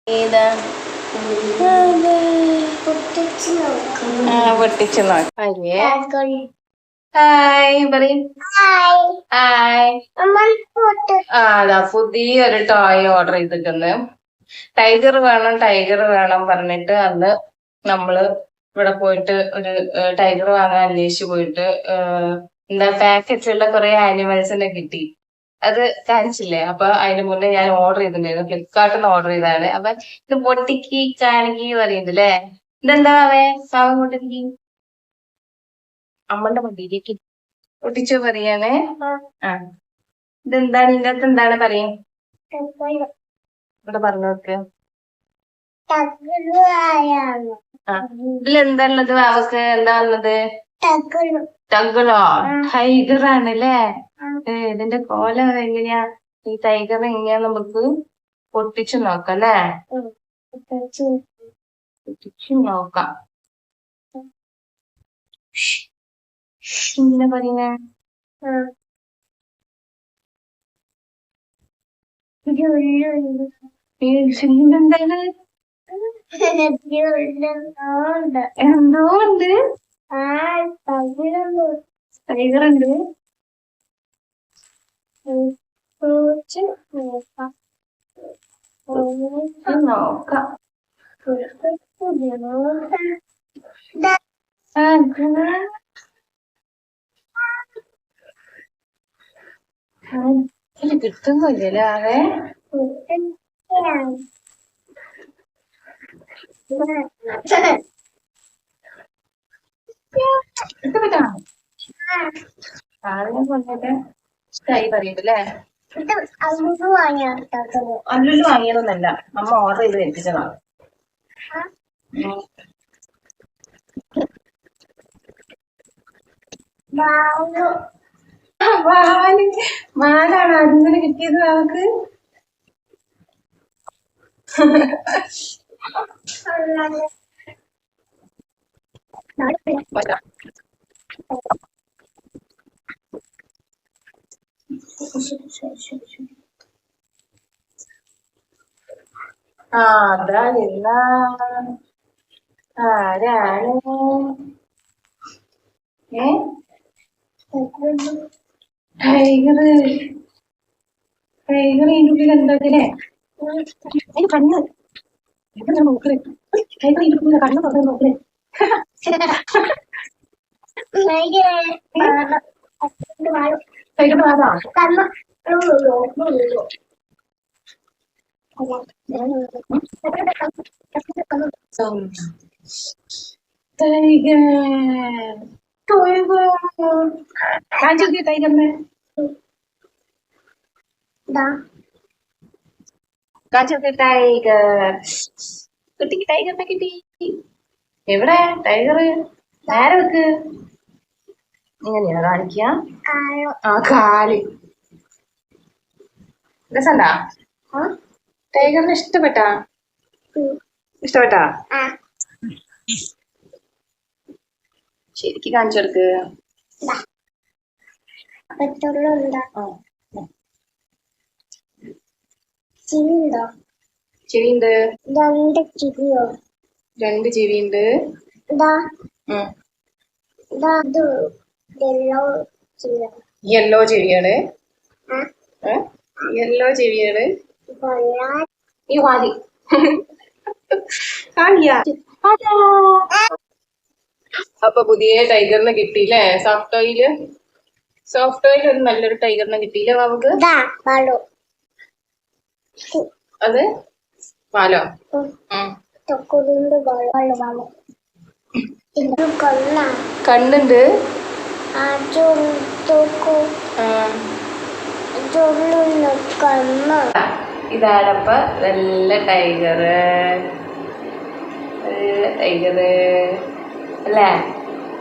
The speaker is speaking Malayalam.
ഏതാ പൊട്ടിച്ചു നോക്കാം. ഹായ് പറയും. ഹായ്. അതാ പുതിയൊരു ടോയ് ഓർഡർ ചെയ്തിട്ടുണ്ട്. ടൈഗർ വേണം പറഞ്ഞിട്ട് അന്ന് നമ്മള് ഇവിടെ പോയിട്ട് ഒരു ടൈഗർ വാങ്ങാൻ അന്വേഷിച്ചു പോയിട്ട് എന്താ പാക്കറ്റിലുള്ള കുറെ ആനിമൽസിനെ കിട്ടി. അത് കാണിച്ചില്ലേ? അപ്പൊ അതിന് മുന്നേ ഞാൻ ഓർഡർ ചെയ്തിട്ടുണ്ടായിരുന്നു, ഫ്ലിപ്കാർട്ടിൽ നിന്ന് ഓർഡർ ചെയ്തതാണ്. അപ്പൊ ഇത് പൊട്ടിക്ക് കാണിക്ക് പറയുന്നുണ്ടല്ലേ. ഇതെന്താ സാധനം പൊട്ടിക്ക് അമ്മന്റെ മടിയിലേക്ക് പൊട്ടിച്ചു പറയാനേ. ആ ഇതെന്താണ് ഇതിന്റെ അകത്ത് എന്താണ് പറയും? ഇവിടെ പറഞ്ഞു നോക്ക്. ഇതിലെന്താ ഉള്ളത്? അവക്ക് എന്താ ഉള്ളത്? ടഗറോ? ടൈഗർ ആണല്ലേ. ഇതിന്റെ കോലം എങ്ങനെയാ? ഈ ടൈഗർ എങ്ങനെയാ നമുക്ക് പൊട്ടിച്ചു നോക്കാം അല്ലേ? പൊട്ടിച്ചു നോക്കാം. ഇങ്ങനെ പറയുന്നേ. എന്താണ്? എന്തോ ഉണ്ട്. ടൈഗർ ഉണ്ട്. നോക്കാം. കിട്ടുന്നില്ലല്ലേ ആകെ. സാധനം കൊണ്ടിട്ട് ഇഷ്ടായി പറയുന്നല്ലേ. അല്ലുള്ളു വാങ്ങിയതൊന്നല്ല, അമ്മ ഓർഡർ ചെയ്ത് ഏൽപ്പിച്ചതാണ്. മാലാണ് അതിന് കിട്ടിയത് നമുക്ക്. അതാണില്ല. ആരാണ്? ടൈഗർ. ടൈഗർ ഇതിന്റെ ഉള്ളിൽ എന്താ? അതിന് കണ്ണ് നോക്കണേ. ടൈഗർ ഇതിന്റെ ഉള്ളിൽ കണ്ണ് തുറന്ന് നോക്കണേ. ടൈഗർ ആരാ? കാണിച്ചു ടൈഗറിനെ. കാണിച്ചു ടൈഗർ. കുട്ടിക്ക് ടൈഗറിനെ കിട്ടി. എവിടെ ടൈഗർ? നേരെ വെക്ക്. ഇങ്ങനെയാ കാണിക്ക. കാല്. രസണ്ടാ? ടൈഗറിനെ ഇഷ്ടപ്പെട്ടാ? ശരിക്ക് കാണിച്ചു കൊടുക്ക്. ചെവിയുണ്ട്. രണ്ട് ചെവിയുണ്ട്. യെല്ലോ ചെവിയാണ്. യെല്ലോ ചെവിയാണ്. ഈ വാലി കാണിയാ. അപ്പൊ പുതിയ ടൈഗറിനെ കിട്ടിയില്ലേ? സോഫ്റ്റ് ഓയിൽ ഒരു നല്ലൊരു ടൈഗറിനെ കിട്ടിയില്ലേ നമുക്ക്? അത് പാലോ? കണ്ണുണ്ട്. ഇതാണപ്പ നല്ല ടൈഗർ. അല്ലേ?